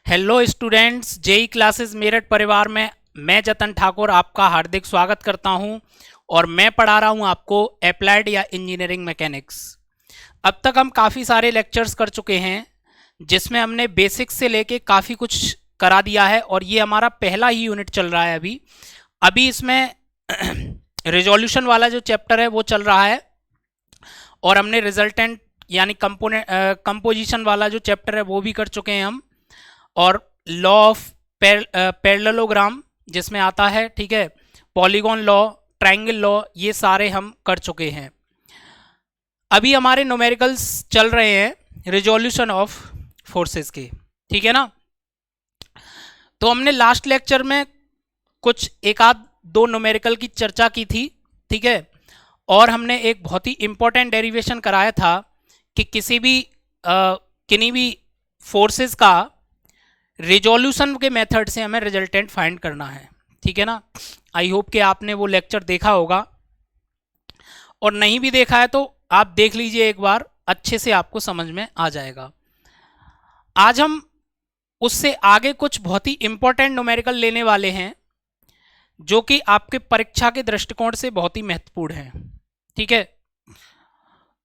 Hello students, JE classes Meerut परिवार में मैं जतन ठाकुर आपका हार्दिक स्वागत करता हूं और मैं पढ़ा रहा हूं आपको अप्लाइड या इंजीनियरिंग मैकेनिक्स। अब तक हम काफ़ी सारे लेक्चर्स कर चुके हैं जिसमें हमने बेसिक्स से लेके काफ़ी कुछ करा दिया है और ये हमारा पहला ही यूनिट चल रहा है। अभी इसमें रिजोल्यूशन वाला जो चैप्टर है वो चल रहा है और हमने रिजल्टेंट यानी कंपोजिशन वाला जो चैप्टर है वो भी कर चुके हैं हम, और लॉ ऑफ पैरेललोग्राम जिसमें आता है, ठीक है, पॉलीगॉन लॉ, ट्रायंगल लॉ, ये सारे हम कर चुके हैं। अभी हमारे न्यूमेरिकल्स चल रहे हैं रिजोल्यूशन ऑफ फोर्सेस के, ठीक है ना। तो हमने लास्ट लेक्चर में कुछ एक आध दो न्यूमेरिकल की चर्चा की थी, ठीक है, और हमने एक बहुत ही इंपॉर्टेंट डेरिवेशन कराया था कि किसी भी किन्हीं भी फोर्सेस का रिजोल्यूशन के मेथड से हमें रिजल्टेंट फाइंड करना है, ठीक है ना। आई होप कि आपने वो लेक्चर देखा होगा, और नहीं भी देखा है तो आप देख लीजिए एक बार, अच्छे से आपको समझ में आ जाएगा। आज हम उससे आगे कुछ बहुत ही इंपॉर्टेंट न्यूमेरिकल लेने वाले हैं जो कि आपके परीक्षा के दृष्टिकोण से बहुत ही महत्वपूर्ण है, ठीक है।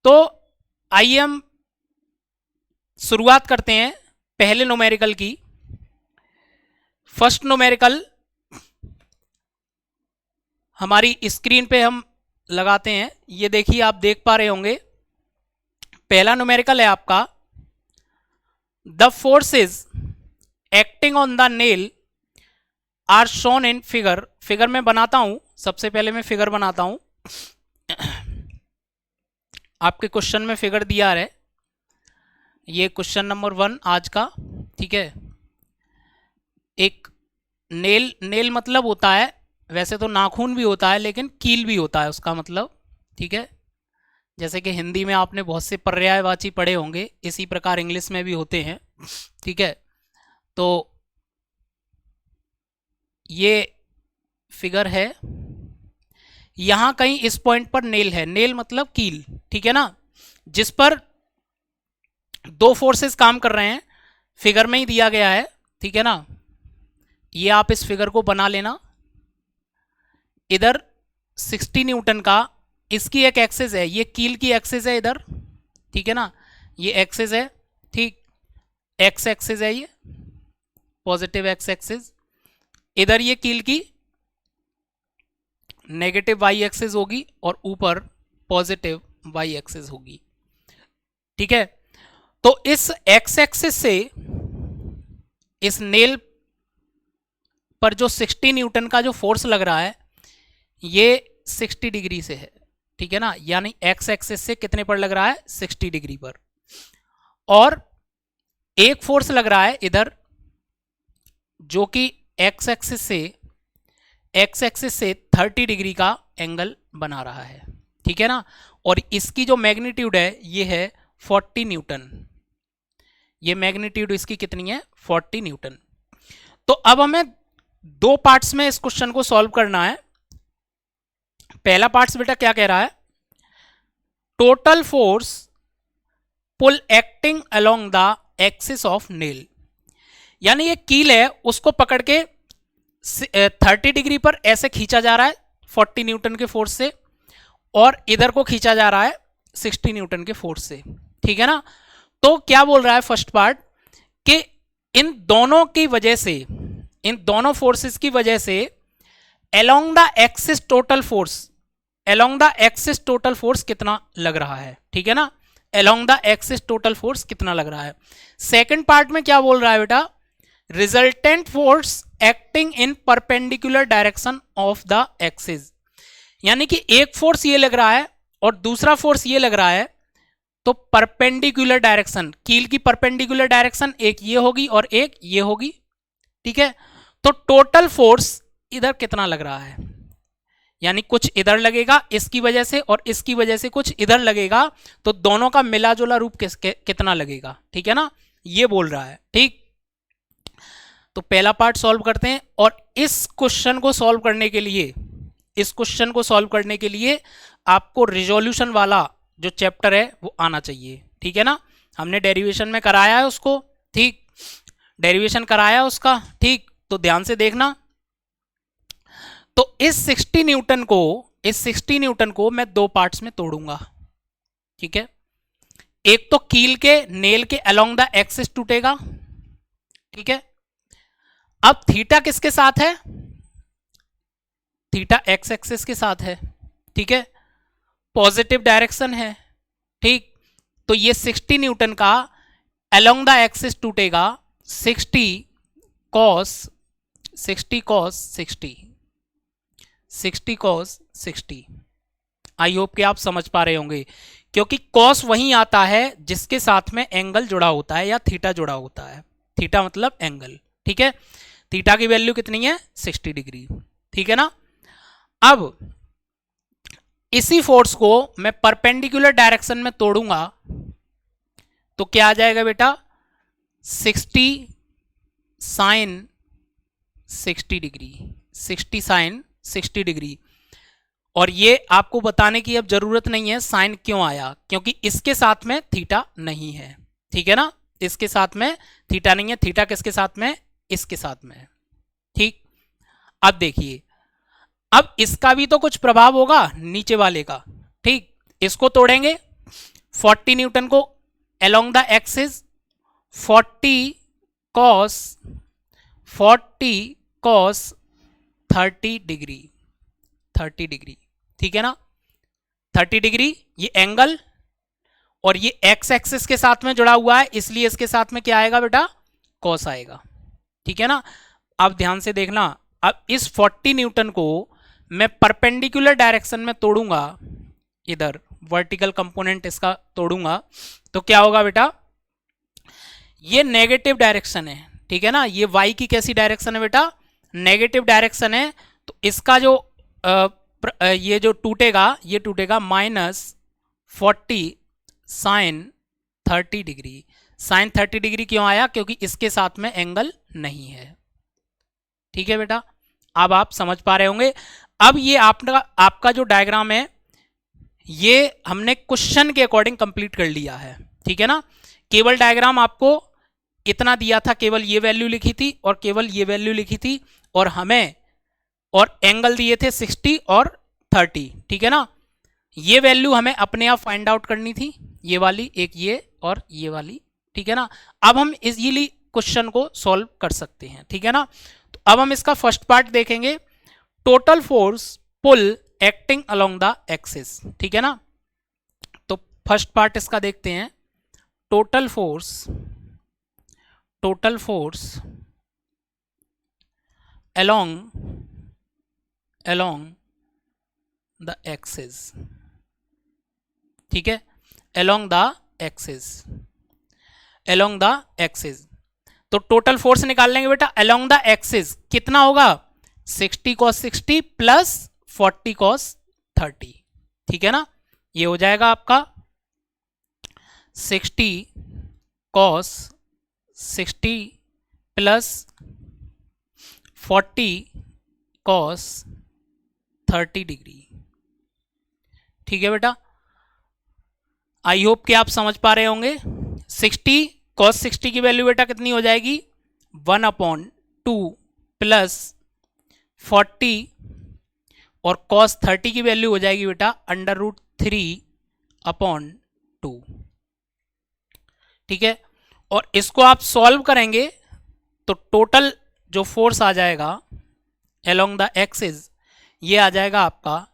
तो आइए हम शुरुआत करते हैं पहले न्यूमेरिकल की। फर्स्ट न्यूमेरिकल हमारी स्क्रीन पे हम लगाते हैं, ये देखिए, आप देख पा रहे होंगे। पहला न्यूमेरिकल है आपका, the forces acting on the nail are shown in figure. Figure में बनाता हूं, सबसे पहले मैं फिगर बनाता हूं। आपके क्वेश्चन में फिगर दिया है, ये क्वेश्चन नंबर 1 आज का, ठीक है। एक नेल मतलब होता है, वैसे तो नाखून भी होता है लेकिन कील भी होता है उसका मतलब, ठीक है। जैसे कि हिंदी में आपने बहुत से पर्यायवाची पढ़े होंगे, इसी प्रकार इंग्लिश में भी होते हैं, ठीक है। तो ये फिगर है, यहां कहीं इस पॉइंट पर नेल है, नेल मतलब कील, ठीक है ना, जिस पर दो फोर्सेस काम कर रहे हैं, फिगर में ही दिया गया है, ठीक है ना। ये आप इस फिगर को बना लेना। इधर 60 न्यूटन का इसकी एक एक्सिस है, ये कील की एक्सिस है इधर, ठीक है ना, ये एक्सिस है, ठीक, एक्स एक्सिस है, ये पॉजिटिव एक्स एक्सिस। इधर ये कील की नेगेटिव वाई एक्सिस होगी और ऊपर पॉजिटिव वाई एक्सिस होगी, ठीक है। तो इस एक्स एक्सिस से इस नेल पर जो 60 न्यूटन का जो फोर्स लग रहा है ये 60 डिग्री से है, ठीक है ना, यानी एक्स एक्सिस से कितने पर लग रहा है, 60 डिग्री पर। और एक फोर्स लग रहा है इधर जो कि एक्स एक्सिस से 30 डिग्री का एंगल बना रहा है, ठीक है ना। और इसकी जो मैग्नीट्यूड है ये है 40 न्यूटन, ये मैग्नीट्यूड इसकी कितनी है, 40 न्यूटन। तो अब हमें दो पार्ट्स में इस क्वेश्चन को सॉल्व करना है। पहला पार्ट्स बेटा क्या कह रहा है, total force pull acting along the axis of nail, यानी ये कील है उसको पकड़ के 30 डिग्री पर ऐसे खींचा जा रहा है 40 न्यूटन के फोर्स से, और इधर को खींचा जा रहा है 60 न्यूटन के फोर्स से, ठीक है ना। तो क्या बोल रहा है फर्स्ट पार्ट कि इन दोनों की वजह से, इन दोनों फोर्सेस की वजह से along the axis total force, along the axis total force कितना लग रहा है, ठीक है ना, along the axis total force कितना लग रहा है। सेकंड पार्ट में क्या बोल रहा है बेटा, resultant force acting in perpendicular direction of the axis, यानी कि एक फोर्स ये लग रहा है और दूसरा फोर्स ये लग रहा है, तो परपेंडिकुलर डायरेक्शन, कील की परपेंडिकुलर डायरेक्शन एक ये होगी और एक ये होगी, ठीक है। तो टोटल फोर्स इधर कितना लग रहा है, यानी कुछ इधर लगेगा इसकी वजह से और इसकी वजह से कुछ इधर लगेगा, तो दोनों का मिला जुला रूप कितना लगेगा, ठीक है ना, ये बोल रहा है, ठीक। तो पहला पार्ट सॉल्व करते हैं, और इस क्वेश्चन को सॉल्व करने के लिए, इस क्वेश्चन को सॉल्व करने के लिए आपको रिजोल्यूशन वाला जो चैप्टर है वो आना चाहिए, ठीक है ना। हमने डेरिवेशन में कराया है उसको, ठीक। डेरिवेशन कराया उसका, ठीक। तो ध्यान से देखना, तो इस 60 न्यूटन को मैं दो पार्ट्स में तोड़ूंगा, ठीक है। एक तो कील के नेल के अलोंग द एक्सिस टूटेगा, ठीक है। अब थीटा किसके साथ है, थीटा एक्स एक्सिस के साथ है, ठीक है, पॉजिटिव डायरेक्शन है, ठीक। तो ये 60 न्यूटन का अलोंग द एक्सिस टूटेगा 60 कॉस 60। आई होप कि आप समझ पा रहे होंगे, क्योंकि कॉस वही आता है जिसके साथ में एंगल जुड़ा होता है या थीटा जुड़ा होता है, थीटा मतलब एंगल, ठीक है। थीटा की वैल्यू कितनी है, 60 डिग्री, ठीक है ना। अब इसी फोर्स को मैं परपेंडिकुलर डायरेक्शन में तोड़ूंगा तो क्या आ जाएगा बेटा, 60 साइन 60 डिग्री, 60 साइन 60 डिग्री। और ये आपको बताने की अब जरूरत नहीं है साइन क्यों आया, क्योंकि इसके साथ में थीटा नहीं है, ठीक है ना, इसके साथ में थीटा नहीं है, थीटा किसके साथ में, इसके साथ में, ठीक। अब देखिए, अब इसका भी तो कुछ प्रभाव होगा नीचे वाले का, ठीक। इसको तोड़ेंगे 40 न्यूटन को along the axis, 40 cos 30 degree, 30 degree, ठीक है ना। 30 डिग्री ये एंगल, और ये एक्स एक्सिस के साथ में जुड़ा हुआ है, इसलिए इसके साथ में क्या आएगा बेटा, कॉस आएगा, ठीक है ना। अब ध्यान से देखना, अब इस 40 न्यूटन को मैं परपेंडिकुलर डायरेक्शन में तोड़ूंगा, इधर वर्टिकल कंपोनेंट इसका तोड़ूंगा, तो क्या होगा बेटा, ये नेगेटिव डायरेक्शन है, ठीक है ना। ये y की कैसी डायरेक्शन है बेटा, नेगेटिव डायरेक्शन है। तो इसका जो ये जो टूटेगा, ये टूटेगा -40 साइन 30 डिग्री। साइन 30 डिग्री क्यों आया, क्योंकि इसके साथ में एंगल नहीं है, ठीक है बेटा। अब आप समझ पा रहे होंगे। अब ये आपका जो डायग्राम है, ये हमने क्वेश्चन के अकॉर्डिंग कंप्लीट कर लिया है, ठीक है ना। केवल डायग्राम आपको इतना दिया था, केवल ये वैल्यू लिखी थी और केवल ये वैल्यू लिखी थी, और हमें और एंगल दिए थे 60 और 30, ठीक है ना। ये वैल्यू हमें अपने आप फाइंड आउट करनी थी, ये वाली एक, ये और ये वाली, ठीक है ना। अब हम इजीली क्वेश्चन को सॉल्व कर सकते हैं, ठीक है ना। तो अब हम इसका फर्स्ट पार्ट देखेंगे, total force pull acting along the axis, ठीक है ना। तो फर्स्ट पार्ट इसका देखते हैं, total force along the axis, ठीक है, along the axis। तो टोटल फोर्स निकाल लेंगे बेटा along the axis, कितना होगा, 60 cos 60 प्लस 40 cos 30, ठीक है ना। ये हो जाएगा आपका 60 cos 60 प्लस 40 cos 30 डिग्री, ठीक है बेटा। आई होप कि आप समझ पा रहे होंगे। 60 cos 60 की वैल्यू बेटा कितनी हो जाएगी, 1/2 प्लस 40, और cos 30 की वैल्यू हो जाएगी बेटा √3/2, ठीक है। और इसको आप सॉल्व करेंगे तो टोटल जो फोर्स आ जाएगा अलोंग द एक्सिस, ये आ जाएगा आपका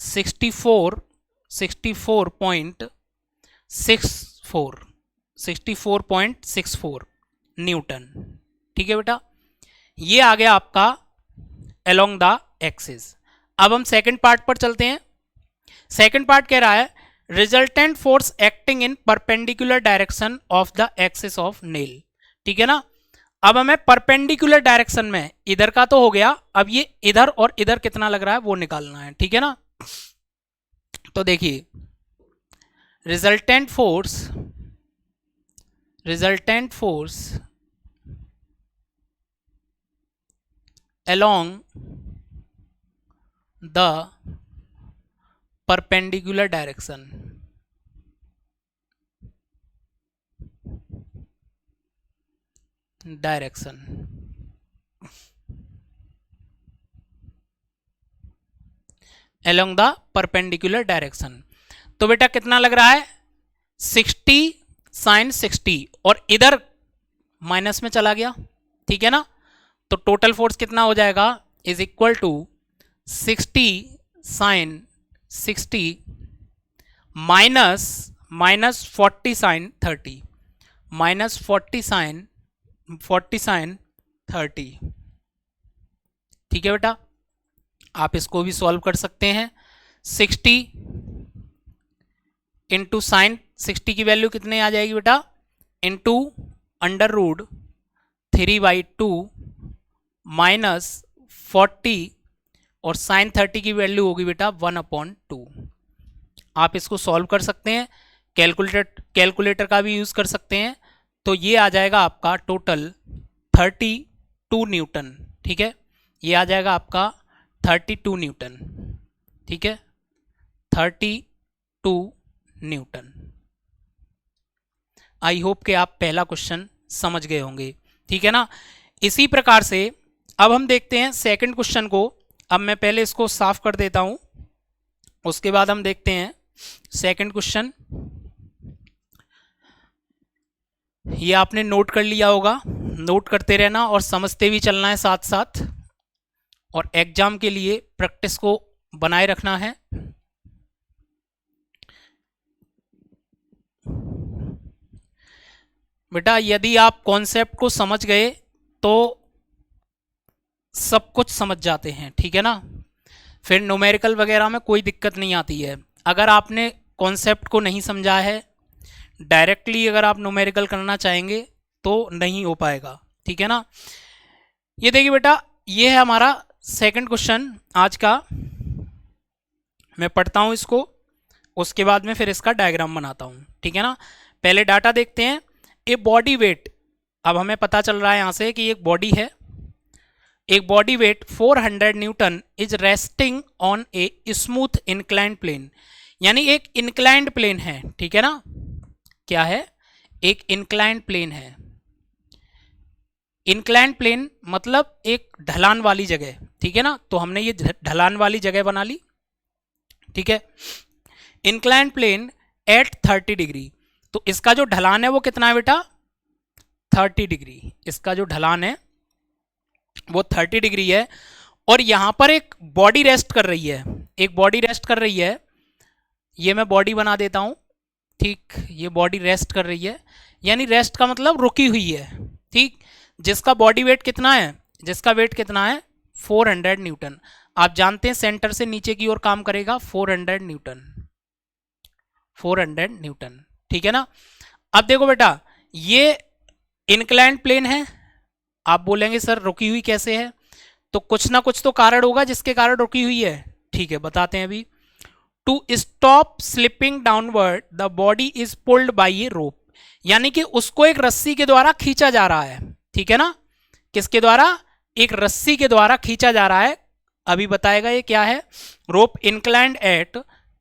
64.64 न्यूटन, ठीक है बेटा। ये आ गया आपका अलोंग द एक्सिस। अब हम सेकंड पार्ट पर चलते हैं। सेकंड पार्ट कह रहा है resultant force acting in perpendicular direction of the axis of nail, ठीक है ना। अब हमें परपेंडिकुलर डायरेक्शन में, इधर का तो हो गया, अब ये इधर और इधर कितना लग रहा है वो निकालना है, ठीक है ना। तो देखिए, resultant force along the perpendicular direction, direction. along the perpendicular direction. तो बेटा कितना लग रहा है 60 साइन 60 और इधर माइनस में चला गया, ठीक है ना। तो टोटल फोर्स कितना हो जाएगा is equal to 60 sine 60 minus 40 sine 30 minus 40 sine 30। ठीक है बेटा, आप इसको भी सॉल्व कर सकते हैं। 60 इंटू साइन 60 की वैल्यू कितने आ जाएगी बेटा, इंटू अंडर रूट 3/2 माइनस 40 और साइन 30 की वैल्यू होगी बेटा 1/2। आप इसको सॉल्व कर सकते हैं, कैलकुलेटर का भी यूज कर सकते हैं। तो ये आ जाएगा आपका टोटल 32 न्यूटन। ठीक है, ये आ जाएगा आपका 32 न्यूटन। ठीक है, 32 न्यूटन। आई होप कि आप पहला क्वेश्चन समझ गए होंगे। ठीक है ना। इसी प्रकार से अब हम देखते हैं सेकंड क्वेश्चन को। अब मैं पहले इसको साफ कर देता हूं, उसके बाद हम देखते हैं सेकंड क्वेश्चन। ये आपने नोट कर लिया होगा, नोट करते रहना और समझते भी चलना है साथ साथ, और एग्जाम के लिए प्रैक्टिस को बनाए रखना है। बेटा यदि आप कॉन्सेप्ट को समझ गए तो सब कुछ समझ जाते हैं। ठीक है ना, फिर न्यूमेरिकल वगैरह में कोई दिक्कत नहीं आती है। अगर आपने कॉन्सेप्ट को नहीं समझा है, डायरेक्टली अगर आप न्यूमेरिकल करना चाहेंगे तो नहीं हो पाएगा। ठीक है ना। ये देखिए बेटा, ये है हमारा सेकंड क्वेश्चन आज का। मैं पढ़ता हूं इसको, उसके बाद में फिर इसका डायग्राम बनाता हूं। ठीक है ना। पहले डाटा देखते हैं। ए बॉडी वेट, अब हमें पता चल रहा है यहां से कि एक बॉडी है। एक body weight 400 newton is resting on a smooth inclined plane, यानी एक इंक्लाइंड प्लेन है। ठीक है ना, क्या है, एक इंक्लाइंड प्लेन है। इंक्लाइंड प्लेन मतलब एक ढलान वाली जगह। ठीक है ना, तो हमने ये ढलान वाली जगह बना ली। ठीक है, इंक्लाइंड प्लेन एट 30 डिग्री। तो इसका जो ढलान है वो कितना है बेटा, 30 डिग्री। इसका जो ढलान है वो 30 डिग्री है, और यहां पर एक बॉडी रेस्ट कर रही है। एक बॉडी रेस्ट कर रही है, ये मैं बॉडी बना देता हूं। ठीक, ये बॉडी रेस्ट कर रही है, यानी रेस्ट का मतलब रुकी हुई है। ठीक, जिसका बॉडी वेट कितना है, जिसका वेट कितना है 400 न्यूटन। आप जानते हैं सेंटर से नीचे की ओर काम करेगा 400 न्यूटन, 400 न्यूटन। ठीक है ना। अब देखो बेटा, ये इंक्लाइंड प्लेन है। आप बोलेंगे सर रुकी हुई कैसे है, तो कुछ ना कुछ तो कारण होगा जिसके कारण रुकी हुई है। ठीक है, बताते हैं अभी। To stop slipping downward the body is pulled by a rope, यानी कि उसको एक रस्सी के द्वारा खींचा जा रहा है। ठीक है ना, किसके द्वारा, एक रस्सी के द्वारा खींचा जा रहा है। अभी बताएगा ये क्या है। Rope inclined at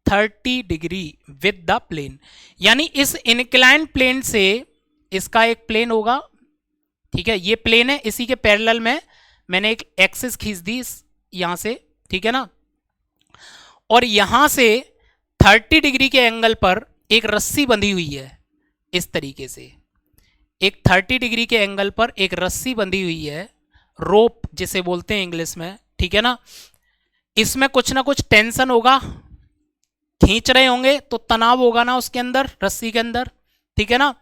30 degree with the plane, यानी इस इंक्लाइंड प्लेन से, इसका एक प्लेन होगा। ठीक है, ये प्लेन है, इसी के पैरेलल में मैंने एक एक्सिस खींच दी यहां से। ठीक है ना, और यहां से 30 डिग्री के एंगल पर एक रस्सी बंधी हुई है इस तरीके से। एक 30 डिग्री के एंगल पर एक रस्सी बंधी हुई है, रोप जिसे बोलते हैं इंग्लिश में। ठीक है ना, इसमें कुछ ना कुछ टेंशन होगा, खींच रहे होंगे तो तनाव होगा ना उसके अंदर, रस्सी के अंदर। ठीक है ना,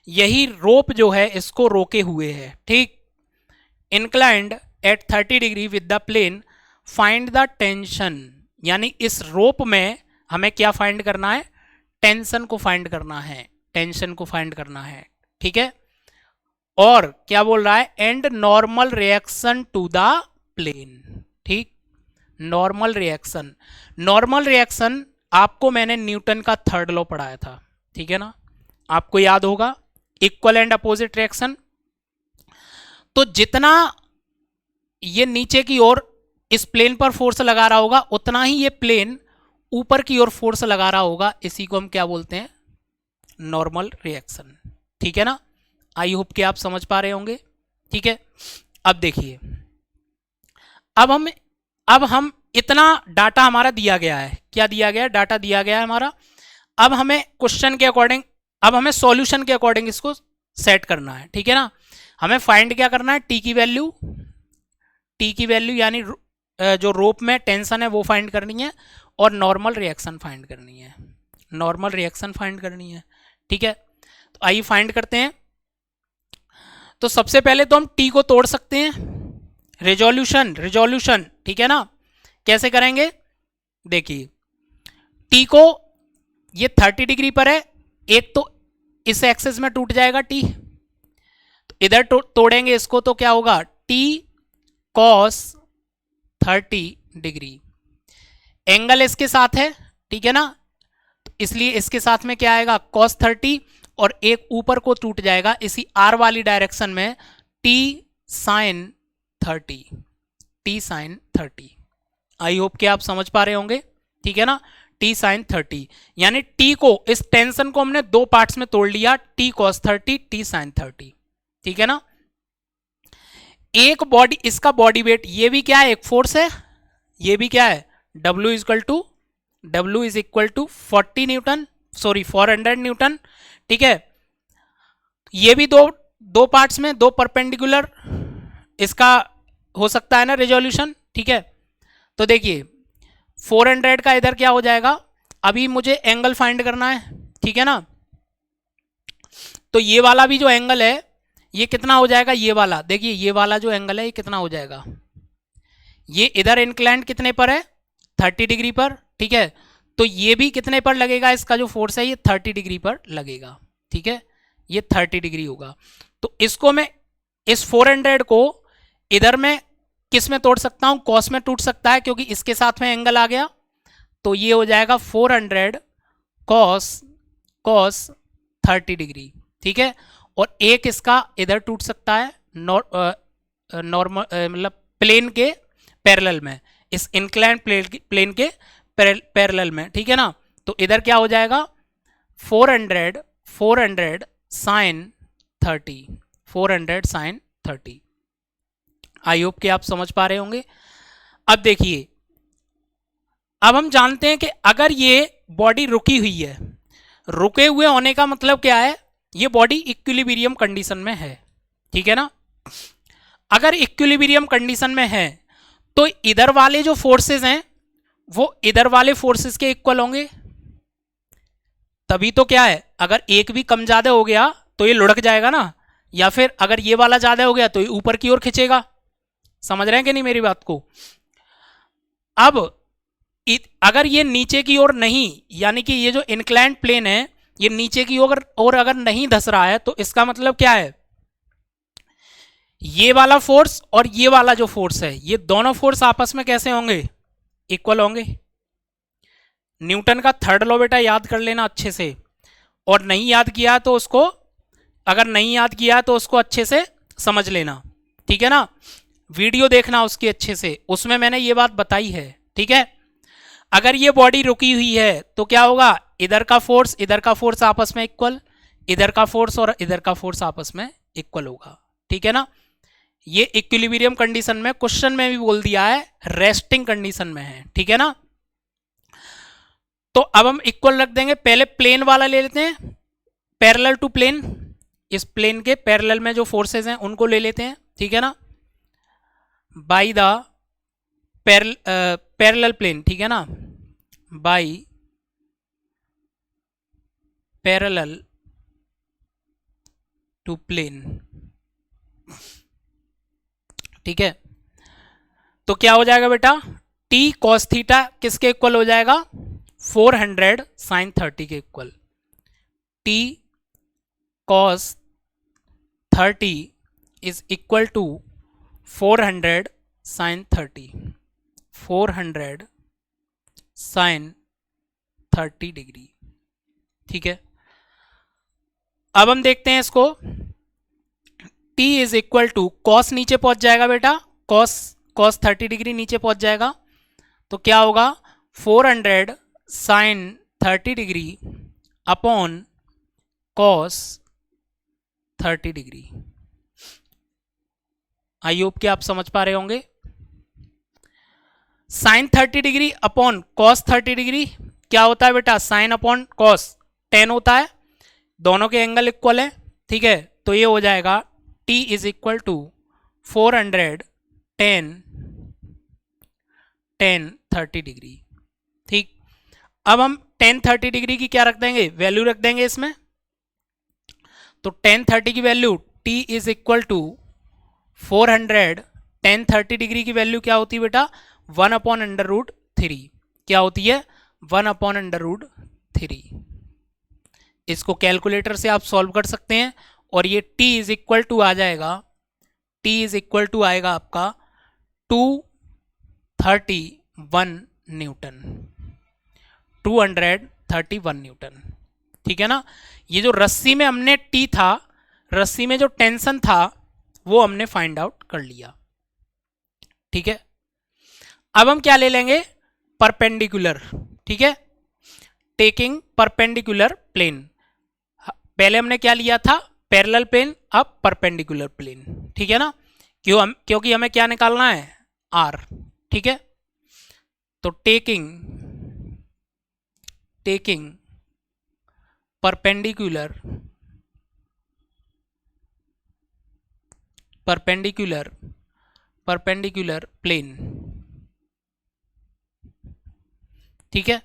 यही रोप जो है इसको रोके हुए है। ठीक, inclined at 30 degree with the plane, find the tension, यानी इस रोप में हमें क्या फाइंड करना है, टेंशन को फाइंड करना है, टेंशन को फाइंड करना है। ठीक है, और क्या बोल रहा है, and normal reaction to the plane. ठीक, नॉर्मल रिएक्शन, नॉर्मल रिएक्शन आपको मैंने न्यूटन का थर्ड लॉ पढ़ाया था। ठीक है ना, आपको याद होगा, इक्वल एंड अपोजिट रिएक्शन। तो जितना ये नीचे की ओर इस प्लेन पर फोर्स लगा रहा होगा, उतना ही ये प्लेन ऊपर की ओर फोर्स लगा रहा होगा। इसी को हम क्या बोलते हैं, नॉर्मल रिएक्शन। ठीक है ना, आई होप कि आप समझ पा रहे होंगे। ठीक है। अब देखिए, अब हम इतना डाटा हमारा दिया गया है, क्या दिया गया है, डाटा दिया गया है हमारा। अब हमें क्वेश्चन के अकॉर्डिंग, अब हमें सॉल्यूशन के अकॉर्डिंग इसको सेट करना है, ठीक है ना। हमें फाइंड क्या करना है, टी की वैल्यू यानी जो रोप में टेंशन है वो फाइंड करनी है, और नॉर्मल रिएक्शन फाइंड करनी है, नॉर्मल रिएक्शन फाइंड करनी है, ठीक है। तो आइए फाइंड करते हैं। तो सबसे पहले तो हम टी को तोड़ सकते हैं, रिजोल्यूशन, ठीक है ना। कैसे करेंगे, देखिए टी को, ये 30 डिग्री पर है, एक तो इस एक्सिस में टूट जाएगा टी, तो इधर तोड़ेंगे इसको तो क्या होगा, टी कॉस 30 डिग्री, एंगल इसके साथ है, ठीक है ना, तो इसलिए इसके साथ में क्या आएगा, cos 30, और एक ऊपर को टूट जाएगा इसी आर वाली डायरेक्शन में, टी साइन 30। आई होप कि आप समझ पा रहे होंगे, ठीक है ना, टी साइन 30, यानी टी को, इस टेंशन को हमने दो पार्ट्स में तोड़ लिया, टी cos 30, टी साइन 30, ठीक है ना। एक बॉडी, इसका बॉडी वेट, ये भी क्या है, एक फोर्स है, ये भी क्या है, W is equal to 40 newton, sorry 400 newton, ठीक है। ये भी दो पार्ट्स में, दो परपेंडिकुलर इसका हो सकता है ना रेजोल्यूशन, ठीक है। तो देखिए 400 का इधर क्या हो जाएगा, अभी मुझे एंगल फाइंड करना है, ठीक है ना। तो ये वाला भी जो एंगल है ये कितना हो जाएगा, ये वाला, देखिए ये वाला जो एंगल है ये कितना हो जाएगा, ये इधर इंक्लाइंड कितने पर है, 30 डिग्री पर, ठीक है। तो ये भी कितने पर लगेगा, इसका जो फोर्स है ये 30 डिग्री पर लगेगा, ठीक है, ये 30 डिग्री होगा। तो इसको मैं, इस 400 को इधर में किस में तोड़ सकता हूं, कॉस में टूट सकता है, क्योंकि इसके साथ में एंगल आ गया, तो ये हो जाएगा 400 कॉस 30 डिग्री, ठीक है। और एक इसका इधर टूट सकता है, नॉर्मल मतलब प्लेन के पैरेलल में, इस इंक्लाइन प्लेन के पैरेलल में, ठीक है ना। तो इधर क्या हो जाएगा, 400 साइन 30। आई होप कि आप समझ पा रहे होंगे। अब देखिए, अब हम जानते हैं कि अगर ये बॉडी रुकी हुई है, रुके हुए होने का मतलब क्या है, ये बॉडी इक्विलिब्रियम कंडीशन में है, ठीक है ना। अगर इक्विलिब्रियम कंडीशन में है तो इधर वाले जो फोर्सेस हैं वो इधर वाले फोर्सेस के इक्वल होंगे, तभी तो क्या है, अगर एक भी कम ज्यादा हो गया तो ये लुढ़क जाएगा ना, या फिर अगर ये वाला ज्यादा हो गया तो ये ऊपर की ओर खींचेगा। समझ रहे हैं कि नहीं मेरी बात को। अब अगर ये नीचे की ओर नहीं, यानी कि ये जो इंक्लाइंड प्लेन है ये नीचे की ओर अगर नहीं धस रहा है, तो इसका मतलब क्या है, ये वाला फोर्स और ये वाला जो फोर्स है, ये दोनों फोर्स आपस में कैसे होंगे, इक्वल होंगे। न्यूटन का थर्ड लॉ बेटा याद कर लेना अच्छे से, और नहीं याद किया तो उसको, अगर नहीं याद किया तो उसको अच्छे से समझ लेना, ठीक है ना। वीडियो देखना उसकी अच्छे से, उसमें मैंने ये बात बताई है, ठीक है। अगर ये बॉडी रुकी हुई है तो क्या होगा, इधर का फोर्स आपस में इक्वल, इधर का फोर्स और इधर का फोर्स आपस में इक्वल होगा, ठीक है ना। ये इक्विलिब्रियम कंडीशन में, क्वेश्चन में भी बोल दिया है रेस्टिंग कंडीशन में है, ठीक है ना। तो अब हम इक्वल रख देंगे, पहले प्लेन वाला ले लेते हैं, पैरेलल टू प्लेन, इस प्लेन के पैरेलल में जो फोर्सेस हैं उनको ले लेते हैं, ठीक है ना, बाई द पैरेलल प्लेन, ठीक है ना, बाई पैरेलल टू प्लेन, ठीक है। तो क्या हो जाएगा बेटा, t cos थीटा किसके इक्वल हो जाएगा, 400 साइन 30 के equal, t cos 30 is equal to 400 sine 400 sine 30 degree, ठीक है। अब हम देखते हैं इसको, t is equal to, cos नीचे पहुंच जाएगा बेटा, कॉस 30 डिग्री नीचे पहुंच जाएगा, तो क्या होगा 400 sine 30 degree upon cos 30 degree, I hope कि आप समझ पा रहे होंगे। Sine 30 degree upon cos 30 degree क्या होता है बेटा, साइन अपॉन कॉस 10 होता है, दोनों के एंगल इक्वल है, ठीक है। तो ये हो जाएगा t is equal to 400 10 30 degree, ठीक। अब हम 10 30 डिग्री की क्या रख देंगे, वैल्यू रख देंगे इसमें। तो 10 30 की value t is equal to 400 10 30 degree की वैल्यू क्या होती है बेटा, 1/√3 क्या होती है, 1/√3। इसको कैलकुलेटर से आप सॉल्व कर सकते हैं और ये t इज इक्वल टू आ जाएगा, t इज इक्वल टू आएगा आपका 231 न्यूटन, 231 न्यूटन, ठीक है ना। ये जो रस्सी में हमने t था, रस्सी में जो टेंशन था वो हमने फाइंड आउट कर लिया, ठीक है। अब हम क्या ले लेंगे, परपेंडिकुलर, ठीक है, टेकिंग परपेंडिकुलर प्लेन। पहले हमने क्या लिया था, पैरेलल प्लेन, अब परपेंडिकुलर प्लेन, ठीक है ना। क्योंकि हमें क्या निकालना है, r, ठीक है। तो टेकिंग परपेंडिकुलर प्लेन, ठीक है।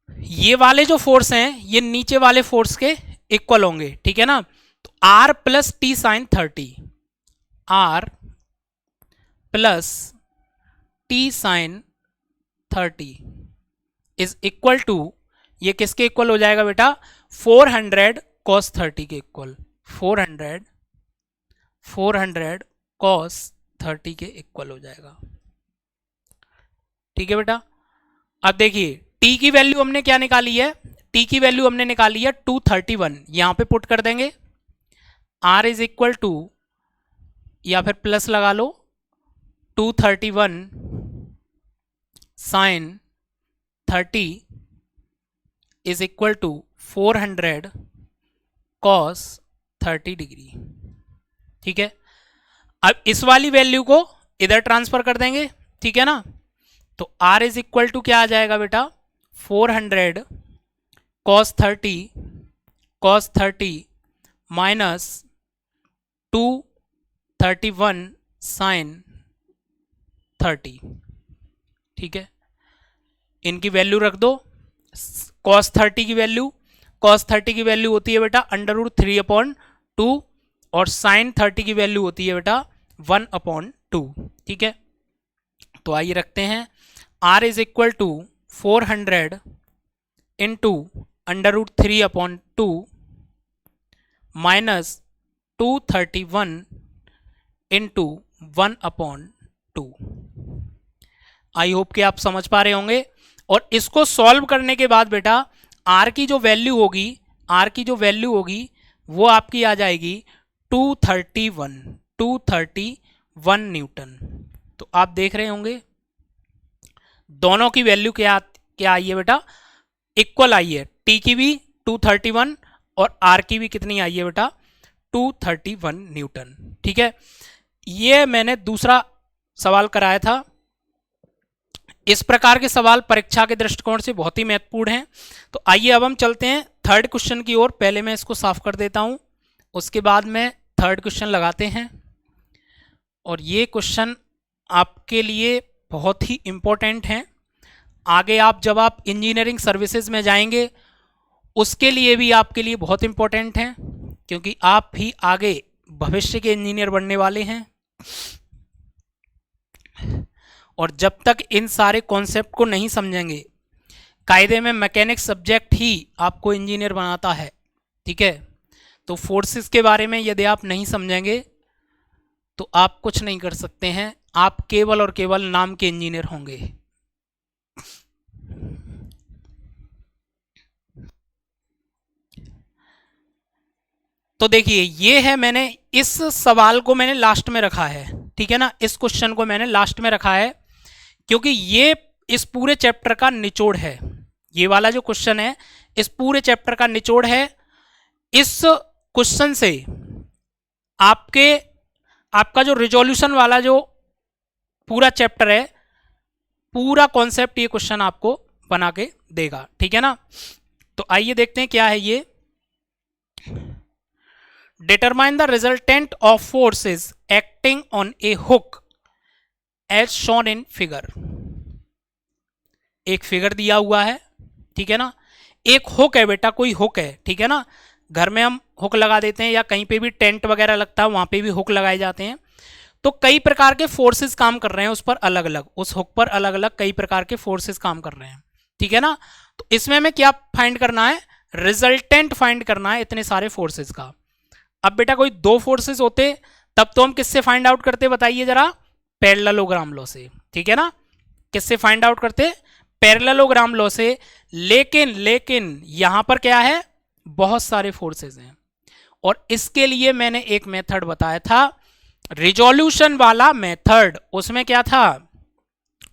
ये वाले जो फोर्स हैं ये नीचे वाले फोर्स के इक्वल होंगे, ठीक है ना। तो r plus T sine 30, r plus T sine 30 is equal to, ये किसके इक्वल हो जाएगा बेटा, 400 cos 30 के इक्वल, 400 cos 30 के इक्वल हो जाएगा, ठीक है बेटा। अब देखिए t की वैल्यू हमने क्या निकाली है, t की वैल्यू हमने निकाली है 231, यहां पे पुट कर देंगे, r इज इक्वल टू, या फिर प्लस लगा लो, 231 sine 30 is equal to 400 cos 30 degree, ठीक है। अब इस वाली वैल्यू को इधर ट्रांसफर कर देंगे, ठीक है ना। तो r इज इक्वल टू क्या आ जाएगा बेटा, 400 cos 30 माइनस 231 साइन 30, ठीक है। इनकी वैल्यू रख दो, cos 30 की वैल्यू होती है बेटा √3/2 और sin 30 की वैल्यू होती है बेटा 1/2, ठीक है। तो आइए रखते हैं, r is equal to 400 into √3/2 minus 231 into 1/2। I hope कि आप समझ पा रहे होंगे। और इसको सॉल्व करने के बाद बेटा r की जो वैल्यू होगी वो आपकी आ जाएगी 231 न्यूटन। तो आप देख रहे होंगे दोनों की वैल्यू क्या आई है बेटा, इक्वल आई है, t की भी 231 और r की भी कितनी आई है बेटा, 231 न्यूटन, ठीक है। ये मैंने दूसरा सवाल कराया था। इस प्रकार के सवाल परीक्षा के दृष्टिकोण से बहुत ही महत्वपूर्ण हैं। तो आइए अब हम चलते हैं थर्ड क्वेश्चन की ओर। पहले मैं इसको साफ कर देता हूं, उसके बाद में थर्ड क्वेश्चन लगाते हैं। और ये क्वेश्चन आपके लिए बहुत ही इंपॉर्टेंट हैं। आगे जब आप इंजीनियरिंग सर्विसेज में जाएंगे उसके लिए भी आपके लिए बहुत इंपॉर्टेंट हैं, क्योंकि आप भी आगे भविष्य के इंजीनियर बनने वाले हैं। और जब तक इन सारे कॉन्सेप्ट को नहीं समझेंगे, कायदे में मैकेनिक्स सब्जेक्ट ही आपको इंजीनियर बनाता है, ठीक है। तो फोर्सेस के बारे में यदि आप नहीं समझेंगे तो आप कुछ नहीं कर सकते हैं, आप केवल और केवल नाम के इंजीनियर होंगे। तो देखिए ये है, मैंने इस सवाल को मैंने लास्ट में रखा है, ठीक है ना। इस क्वेश्चन को मैंने लास्ट में रखा है क्योंकि ये इस पूरे चैप्टर का निचोड़ है। ये वाला जो क्वेश्चन है इस पूरे चैप्टर का निचोड़ है। इस क्वेश्चन से आपका जो रिजोल्यूशन वाला जो पूरा चैप्टर है, पूरा कॉन्सेप्ट ये क्वेश्चन आपको बना के देगा, ठीक है ना। तो आइए देखते हैं क्या है ये। Determine the resultant of forces acting on a hook as shown in figure. एक फिगर दिया हुआ है, ठीक है ना। एक हुक है बेटा, कोई हुक है, ठीक है ना। घर में हम हुक लगा देते हैं या कहीं पे भी टेंट वगैरह लगता है वहां पे भी हुक लगाए जाते हैं। तो कई प्रकार के फोर्सेस काम कर रहे हैं उस पर अलग अलग, उस हुक पर अलग अलग कई प्रकार के फोर्सेस काम कर रहे हैं, ठीक है ना। तो इसमें हमें क्या फाइंड करना है, रिजल्टेंट फाइंड करना है इतने सारे फोर्सेस का। अब बेटा कोई दो फोर्सेस होते तब तो हम किससे फाइंड आउट करते बताइए जरा, पैरेललोग्राम लॉ से, ठीक है ना। किससे फाइंड आउट करते, पैरेललोग्राम लॉ से। लेकिन यहां पर क्या है, बहुत सारे फोर्सेस हैं और इसके लिए मैंने एक मेथड बताया था, रिजोल्यूशन वाला मेथड। उसमें क्या था,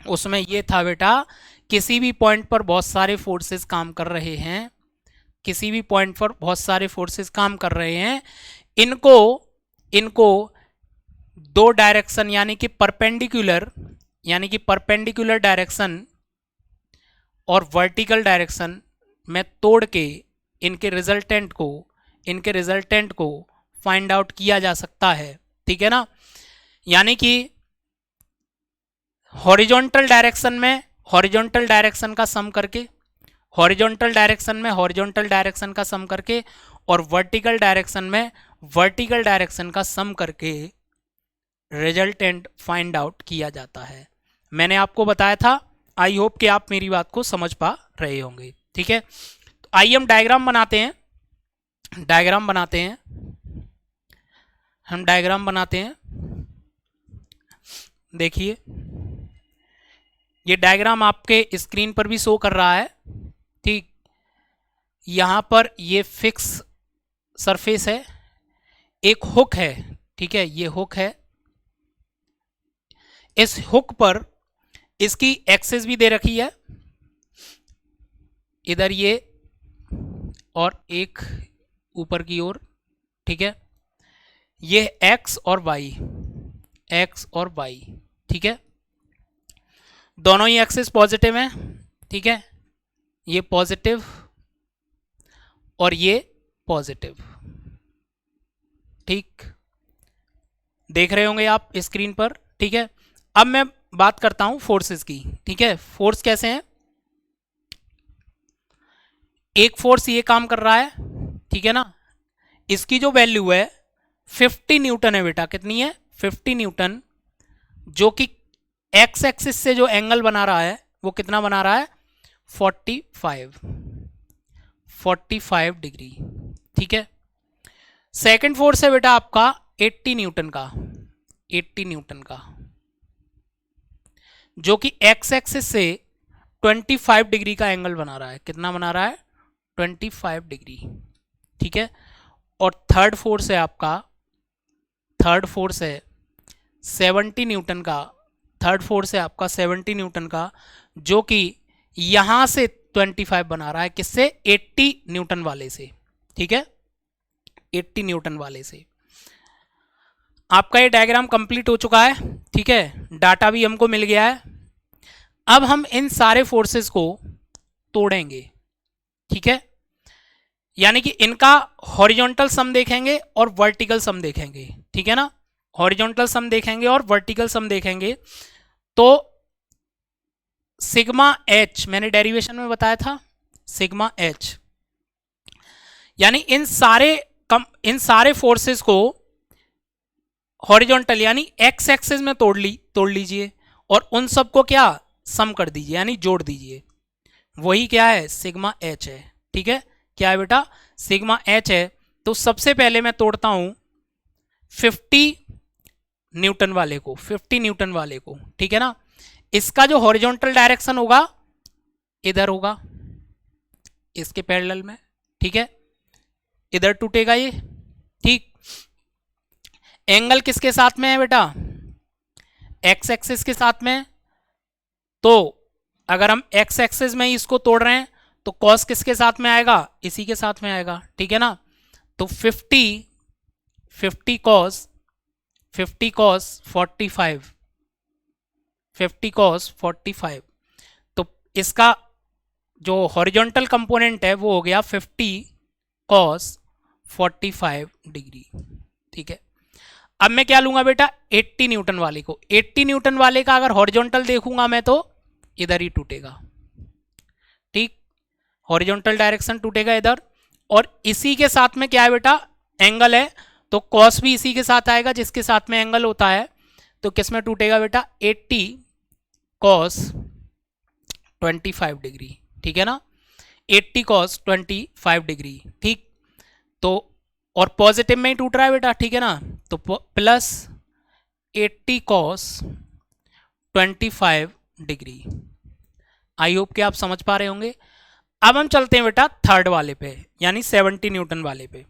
उसमें यह था बेटा, किसी भी पॉइंट पर बहुत सारे फोर्सेस काम कर रहे हैं, किसी भी पॉइंट पर बहुत सारे फोर्सेस काम कर रहे हैं, इनको दो डायरेक्शन यानी कि परपेंडिकुलर डायरेक्शन और वर्टिकल डायरेक्शन में तोड़ के इनके रिजल्टेंट को फाइंड आउट किया जा सकता है, ठीक है ना। यानी कि हॉरिजॉन्टल डायरेक्शन में हॉरिजॉन्टल डायरेक्शन का सम करके, हॉरिजॉन्टल डायरेक्शन में हॉरिजॉन्टल डायरेक्शन का सम करके, और वर्टिकल डायरेक्शन में वर्टिकल डायरेक्शन का सम करके रिजल्टेंट फाइंड आउट किया जाता है। मैंने आपको बताया था, आई होप कि आप मेरी बात को समझ पा रहे होंगे, ठीक है। तो आइए हम डायग्राम बनाते हैं, हम डायग्राम बनाते हैं। देखिए ये डायग्राम आपके स्क्रीन पर भी शो कर रहा है, ठीक। यहां पर ये फिक्स सरफेस है, एक हुक है, ठीक है, ये हुक है। इस हुक पर इसकी एक्सिस भी दे रखी है, इधर ये और एक ऊपर की ओर, ठीक है। ये एक्स और वाई, ठीक है। दोनों ही एक्सिस पॉजिटिव हैं, ठीक है। ये पॉजिटिव और ये पॉजिटिव, ठीक, देख रहे होंगे आप स्क्रीन पर, ठीक है। अब मैं बात करता हूं फोर्सेस की, ठीक है। फोर्स कैसे हैं, एक फोर्स ये काम कर रहा है, ठीक है ना। इसकी जो वैल्यू है 50 न्यूटन है बेटा, कितनी है, 50 न्यूटन, जो कि एक्स एक्सिस से जो एंगल बना रहा है वो कितना बना रहा है, 45 डिग्री, ठीक है। सेकंड फोर्स है बेटा आपका 80 न्यूटन का, जो कि एक्स एक्सिस से 25 डिग्री का एंगल बना रहा है, कितना बना रहा है, 25 डिग्री, ठीक है। और थर्ड फोर्स है 70 न्यूटन का, जो कि यहां से 25 बना रहा है, किससे, 80 न्यूटन वाले से, ठीक है, 80 न्यूटन वाले से। आपका ये डायग्राम कंप्लीट हो चुका है, ठीक है, डाटा भी हमको मिल गया है। अब हम इन सारे फोर्सेस को तोड़ेंगे, ठीक है। यानी कि इनका हॉरिजॉन्टल सम देखेंगे और वर्टिकल सम देखेंगे, ठीक है ना। हॉरिजॉन्टल सम देखेंगे और वर्टिकल सम देखेंगे। तो सिग्मा एच मैंने डेरिवेशन में बताया था, सिग्मा एच, यानी इन सारे फोर्सेस को हॉरिजॉन्टल यानी एक्स एक्सिस में तोड़ लीजिए और उन सबको क्या सम कर दीजिए, यानी जोड़ दीजिए। वही क्या है, सिग्मा एच है, ठीक है। क्या है बेटा, सिग्मा एच है। तो सबसे पहले मैं तोड़ता हूं 50 न्यूटन वाले को, ठीक है ना। इसका जो हॉरिजॉन्टल डायरेक्शन होगा इधर होगा, इसके पैरेलल में, ठीक है, इधर टूटेगा ये, ठीक। एंगल किसके साथ में है बेटा, एक्स एक्सिस के साथ में। तो अगर हम एक्स एक्सिस में ही इसको तोड़ रहे हैं तो कॉस किसके साथ में आएगा, इसी के साथ में आएगा, ठीक है ना। तो 50 कॉस 50 cos 45, 50 cos 45, तो इसका जो हॉरिजॉन्टल कंपोनेंट है वो हो गया 50 cos 45 डिग्री। ठीक है, अब मैं क्या लूंगा बेटा, 80 न्यूटन वाले को। 80 न्यूटन वाले का अगर हॉरिजॉन्टल देखूंगा मैं तो इधर ही टूटेगा। ठीक, हॉरिजॉन्टल डायरेक्शन टूटेगा इधर, और इसी के साथ में क्या है बेटा, एंगल है, तो कॉस भी इसी के साथ आएगा जिसके साथ में एंगल होता है। तो किस में टूटेगा बेटा, 80 cos 25 डिग्री। ठीक है ना, 80 cos 25 डिग्री। ठीक, तो और पॉजिटिव में ही टूट रहा है बेटा, ठीक है ना, तो plus 80 cos 25 degree. I hope कि आप समझ पा रहे होंगे। अब हम चलते हैं बेटा थर्ड वाले पे, यानी 70 न्यूटन वाले पे।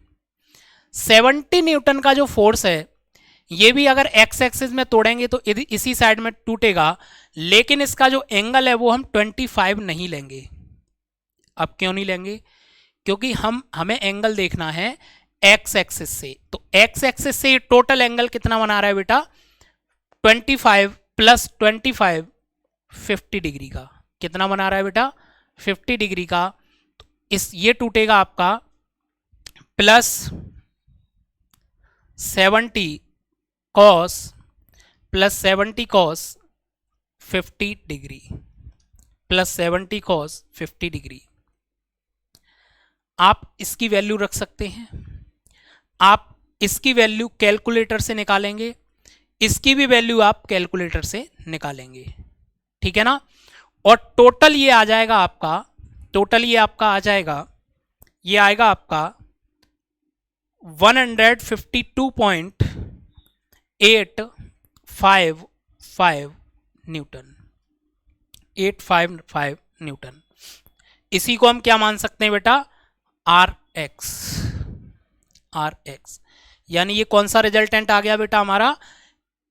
70 न्यूटन का जो फोर्स है ये भी अगर एक्स एक्सिस में तोड़ेंगे तो इसी साइड में टूटेगा, लेकिन इसका जो एंगल है वो हम 25 नहीं लेंगे। अब क्यों नहीं लेंगे, क्योंकि हमें एंगल देखना है एक्स एक्सिस से। तो एक्स एक्सिस से टोटल एंगल कितना बना रहा है बेटा, 25 प्लस 25 50 डिग्री का। कितना बना रहा है बेटा, 50 डिग्री का। तो ये टूटेगा आपका plus 70 cos plus 70 cos 50 degree, plus 70 cos 50 degree. आप इसकी वैल्यू रख सकते हैं, आप इसकी वैल्यू कैलकुलेटर से निकालेंगे, इसकी भी वैल्यू आप कैलकुलेटर से निकालेंगे। ठीक है ना, और टोटल ये आ जाएगा आपका, टोटल ये आपका आ जाएगा, ये आएगा आपका 152.855 न्यूटन, 855 न्यूटन। इसी को हम क्या मान सकते हैं बेटा, आर एक्स, यानी ये कौन सा रिजल्टेंट आ गया बेटा हमारा,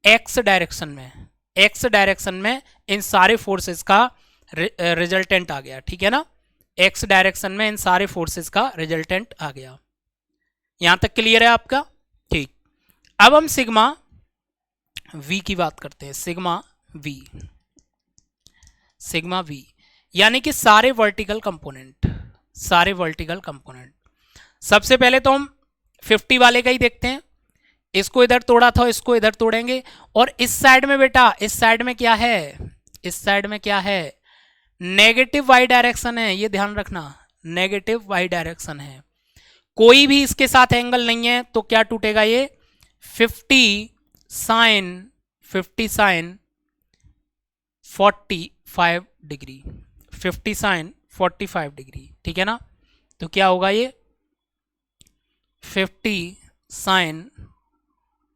एक्स डायरेक्शन में, एक्स डायरेक्शन में इन सारे फोर्सेस का रिजल्टेंट आ गया। ठीक है ना, एक्स डायरेक्शन में इन सारे फोर्सेस का रिजल्टेंट आ गया। यहां तक क्लियर है आपका। ठीक, अब हम सिग्मा वी की बात करते हैं। सिग्मा वी यानी कि सारे वर्टिकल कंपोनेंट, सारे वर्टिकल कंपोनेंट। सबसे पहले तो हम 50 वाले का ही देखते हैं। इसको इधर तोड़ा था, इसको इधर तोड़ेंगे, और इस साइड में बेटा, इस साइड में क्या है, इस साइड में क्या है, नेगेटिव वाई डायरेक्शन है, ये ध्यान रखना, नेगेटिव वाई डायरेक्शन है। कोई भी इसके साथ एंगल नहीं है, तो क्या टूटेगा ये 50 साइन 45 डिग्री, 50 साइन 45 डिग्री। ठीक है ना, तो क्या होगा ये 50 साइन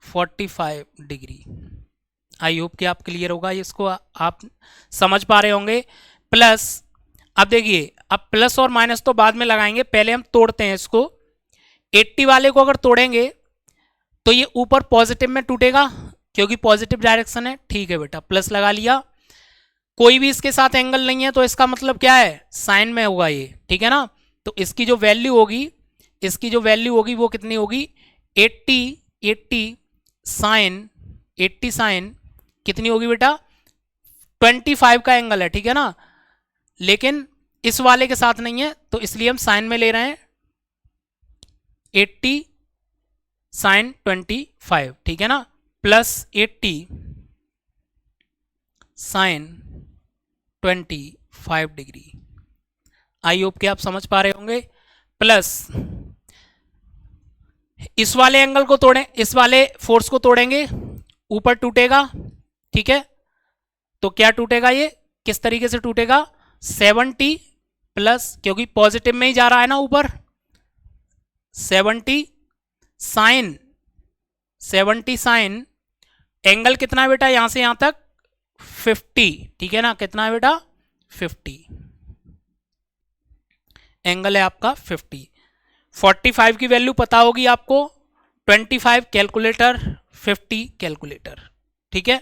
45 डिग्री। आई होप कि आप क्लियर होगा, इसको आप समझ पा रहे होंगे। प्लस, अब देखिए, अब प्लस और माइनस तो बाद में लगाएंगे, पहले हम तोड़ते हैं इसको। 80 वाले को अगर तोड़ेंगे तो ये ऊपर पॉजिटिव में टूटेगा, क्योंकि पॉजिटिव डायरेक्शन है। ठीक है बेटा, प्लस लगा लिया। कोई भी इसके साथ एंगल नहीं है, तो इसका मतलब क्या है, साइन में होगा ये। ठीक है ना, तो इसकी जो वैल्यू होगी, इसकी जो वैल्यू होगी वो कितनी होगी, 80 साइन, 80 साइन कितनी होगी बेटा, 25 का एंगल है। ठीक है ना, लेकिन इस वाले के साथ नहीं है, तो इसलिए हम साइन में ले रहे हैं, 80 साइन 25। ठीक है ना, plus 80 sine 25 degree. I hope कि आप समझ पा रहे होंगे। प्लस इस वाले एंगल को तोड़ें, इस वाले फोर्स को तोड़ेंगे, ऊपर टूटेगा। ठीक है, तो क्या टूटेगा, ये किस तरीके से टूटेगा, 70 प्लस, क्योंकि पॉजिटिव में ही जा रहा है ना ऊपर, 70 साइन एंगल कितना है बेटा, यहां से यहां तक 50। ठीक है ना, कितना है बेटा, 50 एंगल है आपका 50। 45 की वैल्यू पता होगी आपको, 25 कैलकुलेटर, 50 कैलकुलेटर। ठीक है,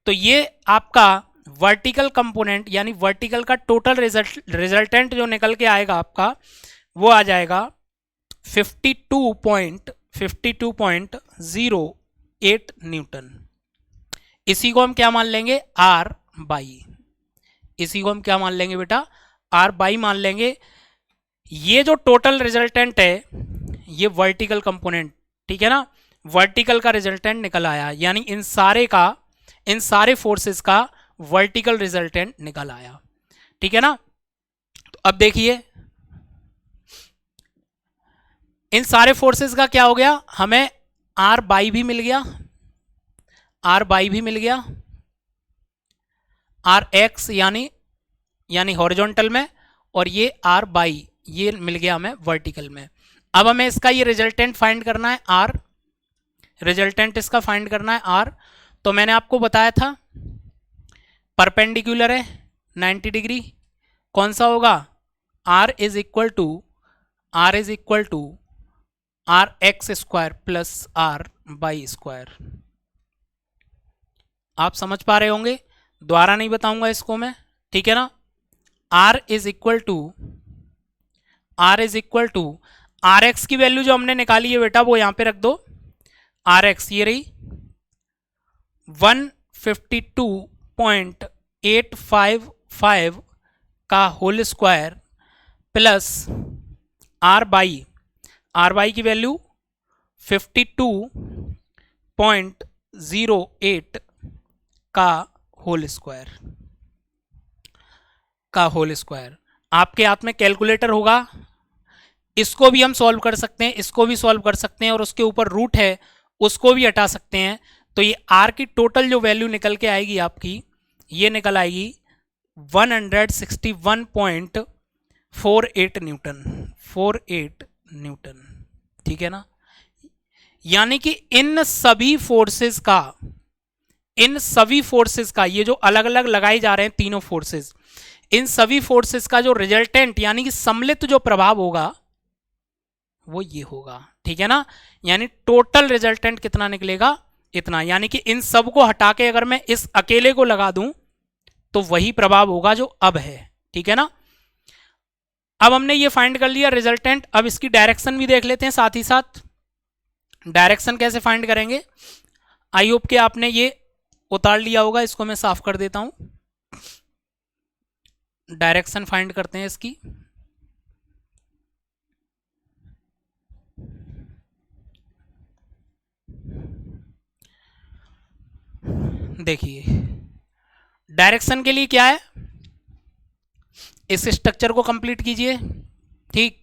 तो ये आपका वर्टिकल कंपोनेंट, यानी वर्टिकल का टोटल रिजल्टेंट जो निकल के आएगा आपका, वो आ जाएगा 52.0 8 न्यूटन। इसी को हम क्या मान लेंगे, आर बाई, इसी को हम क्या मान लेंगे बेटा, आर बाई मान लेंगे। ये जो टोटल रिजल्टेंट है ये वर्टिकल कंपोनेंट, ठीक है ना, वर्टिकल का रिजल्टेंट निकल आया, यानी इन सारे फोर्सेस का वर्टिकल रिजल्टेंट निकल आया, ठीक है ना। तो अब देखिए इन सारे फोर्सेस का क्या हो गया, हमें आर बाई भी मिल गया, आर बाई भी मिल गया, आर एक्स यानी हॉरिजॉन्टल में, और ये आर बाई ये मिल गया हमें वर्टिकल में। अब हमें इसका ये रिजल्टेंट फाइंड करना है आर, रिजल्टेंट इसका फाइंड करना है आर। तो मैंने आपको बताया था परपेंडिकुलर है 90 डिग्री, कौन सा होगा, R is equal to R X square plus R Y square. आप समझ पा रहे होंगे, दोबारा नहीं बताऊंगा इसको मैं, ठीक है ना। R is equal to R X की वैल्यू जो हमने निकाली है बेटा वो यहां पे रख दो, आर एक्स ये रही 152.855 का whole square plus R Y की वैल्यू 52.08 का होल स्क्वायर। आपके हाथ में कैलकुलेटर होगा, इसको भी हम सॉल्व कर सकते हैं, इसको भी सॉल्व कर सकते हैं, और उसके ऊपर रूट है उसको भी हटा सकते हैं। तो ये आर की टोटल जो वैल्यू निकल के आएगी आपकी, ये निकल आएगी 161.48 न्यूटन, ठीक है ना। यानी कि इन सभी फोर्सेस का ये जो अलग अलग लगाए जा रहे हैं तीनों फोर्सेस, इन सभी फोर्सेस का जो रिजल्टेंट यानी कि सम्मिलित जो प्रभाव होगा वो ये होगा, ठीक है ना। यानी टोटल रिजल्टेंट कितना निकलेगा, इतना। यानी कि इन सब को हटा के अगर मैं इस अकेले को लगा दूं तो वही प्रभाव होगा जो अब है, ठीक है ना। अब हमने ये फाइंड कर लिया रिजल्टेंट, अब इसकी डायरेक्शन भी देख लेते हैं साथ ही साथ। डायरेक्शन कैसे फाइंड करेंगे, आई होप कि आपने ये उतार लिया होगा, इसको मैं साफ कर देता हूं। डायरेक्शन फाइंड करते हैं इसकी। देखिए डायरेक्शन के लिए क्या है, इस स्ट्रक्चर को कंप्लीट कीजिए, ठीक।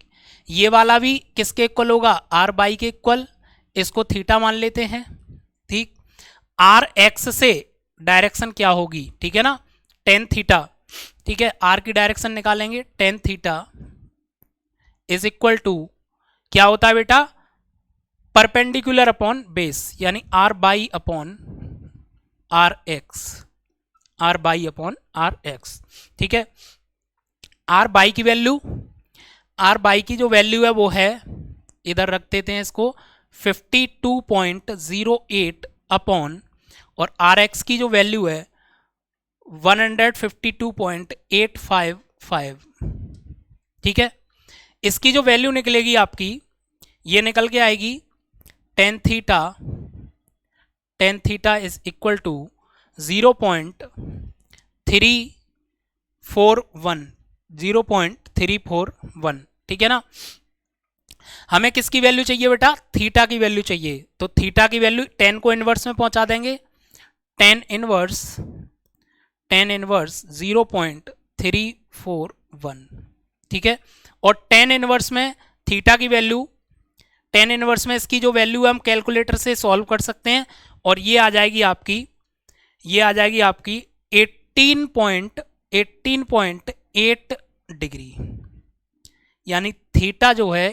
ये वाला भी किसके इक्वल होगा, आर बाई के इक्वल, इसको थीटा मान लेते हैं, ठीक। आर एक्स से डायरेक्शन क्या होगी, ठीक है ना, टेन थीटा, ठीक है। आर की डायरेक्शन निकालेंगे, tan theta is equal to क्या होता है बेटा, परपेंडिकुलर अपॉन बेस, यानी R Y upon R X, R Y upon R X, ठीक है। आर बाई की जो वैल्यू है वो है, इधर रख देते हैं इसको, 52.08 अपॉन, और आर एक्स की जो वैल्यू है 152.855, ठीक है। इसकी जो वैल्यू निकलेगी आपकी, ये निकल के आएगी tan theta is equal to 0.341, ठीक है ना। हमें किसकी वैल्यू चाहिए बेटा, थीटा की वैल्यू चाहिए, तो थीटा की वैल्यू 10 को इनवर्स में पहुंचा देंगे, टेन इनवर्स 0.341, ठीक है। और टेन इनवर्स में थीटा की वैल्यू, टेन इनवर्स में इसकी जो वैल्यू है हम कैलकुलेटर से सॉल्व कर सकते हैं, और ये आ जाएगी आपकी 18.8 डिग्री। यानी थीटा जो है,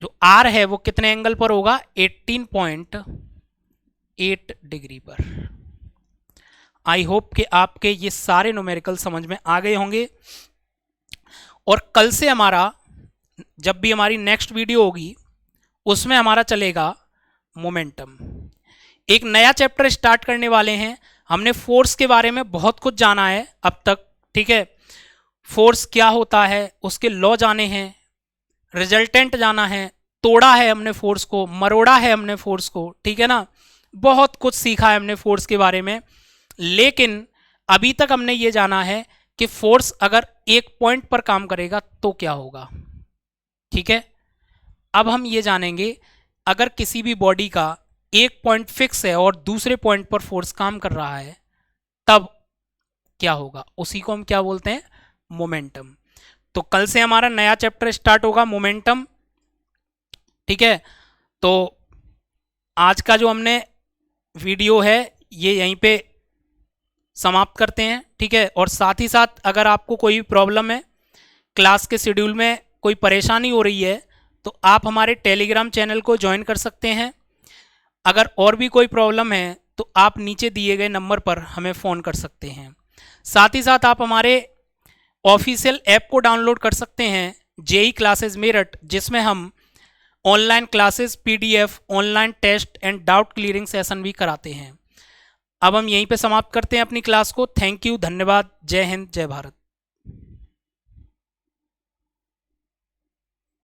जो आर है वो कितने एंगल पर होगा, 18.8 डिग्री पर। आई होप कि आपके ये सारे न्यूमेरिकल समझ में आ गए होंगे। और कल से जब भी हमारी नेक्स्ट वीडियो होगी उसमें हमारा चलेगा मोमेंटम। एक नया चैप्टर स्टार्ट करने वाले हैं। हमने फोर्स के बारे में बहुत कुछ जाना है अब तक, ठीक है। फोर्स क्या होता है, उसके लॉ जाने हैं, रिजल्टेंट जाना है, तोड़ा है हमने फोर्स को, मरोड़ा है हमने फोर्स को, ठीक है ना। बहुत कुछ सीखा है हमने फोर्स के बारे में, लेकिन अभी तक हमने ये जाना है कि फोर्स अगर एक पॉइंट पर काम करेगा तो क्या होगा। ठीक है, अब हम ये जानेंगे अगर किसी भी बॉडी का एक पॉइंट फिक्स है और दूसरे पॉइंट पर फोर्स काम कर रहा है तब क्या होगा, उसी को हम क्या बोलते हैं, मोमेंटम। तो कल से हमारा नया चैप्टर स्टार्ट होगा, मोमेंटम। ठीक है, तो आज का जो हमने वीडियो है ये यहीं पे समाप्त करते हैं। ठीक है, और साथ ही साथ अगर आपको कोई प्रॉब्लम है, क्लास के शेड्यूल में कोई परेशानी हो रही है, तो आप हमारे टेलीग्राम चैनल को ज्वाइन कर सकते हैं। अगर और भी कोई प्रॉब्लम है तो आप नीचे दिए गए नंबर पर हमें फ़ोन कर सकते हैं। साथ ही साथ आप हमारे ऑफिशियल ऐप को डाउनलोड कर सकते हैं, जेई क्लासेस मेरठ, जिसमें हम online classes, PDF, online test and doubt clearing session भी कराते हैं। अब हम यहीं पे समाप्त करते हैं अपनी क्लास को। थैंक यू, धन्यवाद, जय हिंद, जय भारत।